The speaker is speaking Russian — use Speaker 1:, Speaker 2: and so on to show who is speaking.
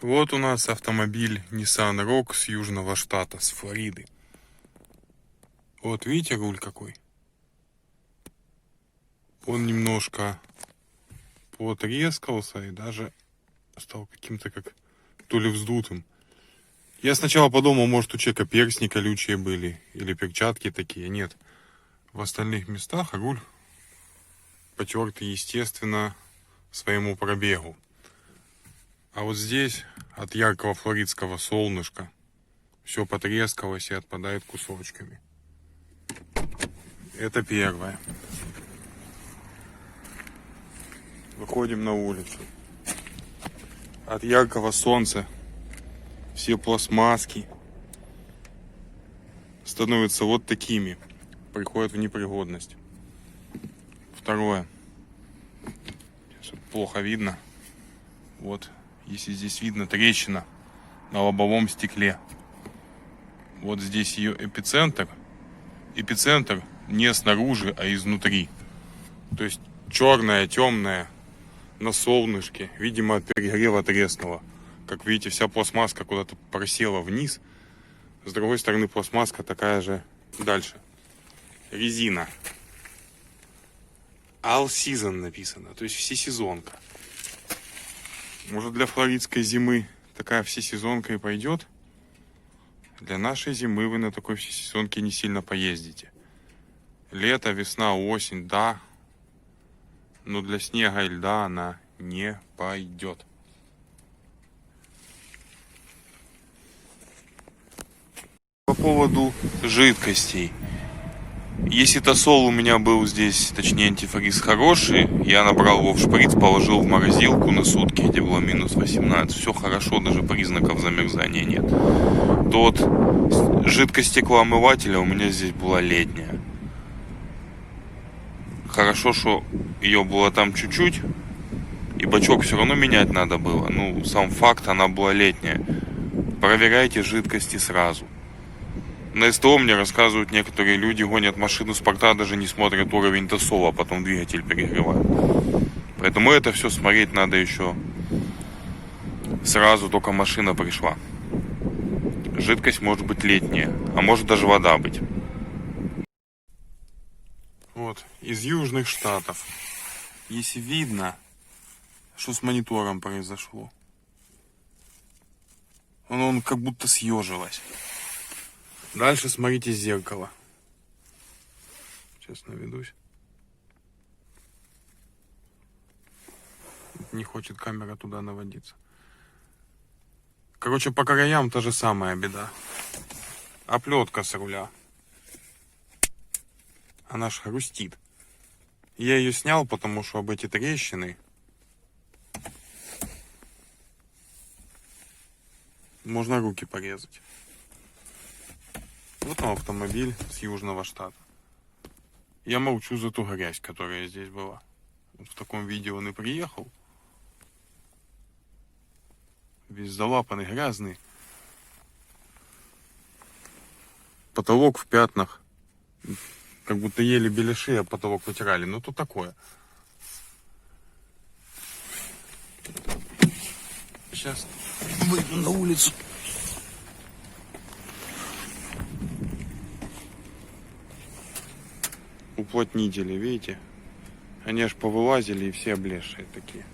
Speaker 1: Вот у нас автомобиль Nissan Rogue с южного штата, с Флориды. Вот видите, руль какой? Он немножко потрескался и даже стал каким-то как то ли вздутым. Я сначала подумал, может у человека перстни колючие были или перчатки такие. Нет. В остальных местах руль потертый, естественно, своему пробегу. А вот здесь от яркого флоридского солнышка все потрескалось и отпадает кусочками. Это первое. Выходим на улицу. От яркого солнца все пластмасски становятся вот такими. Приходят в непригодность. Второе. Сейчас плохо видно. Вот, если здесь видно трещина на лобовом стекле. Вот здесь ее эпицентр. Эпицентр не снаружи, а изнутри. То есть черная, темная, на солнышке. Видимо, от перегрева треснула. Как видите, вся пластмасска куда-то просела вниз. С другой стороны, пластмасска такая же дальше. Резина. All season написано, то есть всесезонка. Может, для флоридской зимы такая всесезонка и пойдет? Для нашей зимы вы на такой всесезонке не сильно поездите. Лето, весна, осень, да. Но для снега и льда она не пойдет. По поводу жидкостей. Если тосол у меня был здесь, точнее антифриз хороший, я набрал его в шприц, положил в морозилку на сутки, где было минус 18. Все хорошо, даже признаков замерзания нет. То вот жидкость стеклоомывателя у меня здесь была летняя. Хорошо, что ее было там чуть-чуть, и бачок все равно менять надо было. Ну, сам факт, она была летняя. Проверяйте жидкости сразу. На СТО мне рассказывают, некоторые люди гонят машину спорта, даже не смотрят уровень тосола, а потом двигатель перегревают. Поэтому это все смотреть надо еще сразу, только машина пришла. Жидкость может быть летняя, а может даже вода быть. Вот, из южных штатов. Если видно, что с монитором произошло. Он как будто съежилось. Дальше смотрите зеркало. Сейчас наведусь. Не хочет камера туда наводиться. Короче, по краям та же самая беда. Оплетка с руля. Она ж хрустит. Я ее снял, потому что об эти трещины можно руки порезать. Вот он, автомобиль с южного штата. Я молчу за ту грязь, которая здесь была. Вот в таком виде он и приехал. Весь залапанный, грязный. Потолок в пятнах. Как будто ели беляши, а потолок вытирали. Ну, тут такое. Сейчас выйду на улицу. Уплотнители, видите? Они аж повылазили и все облезшие такие.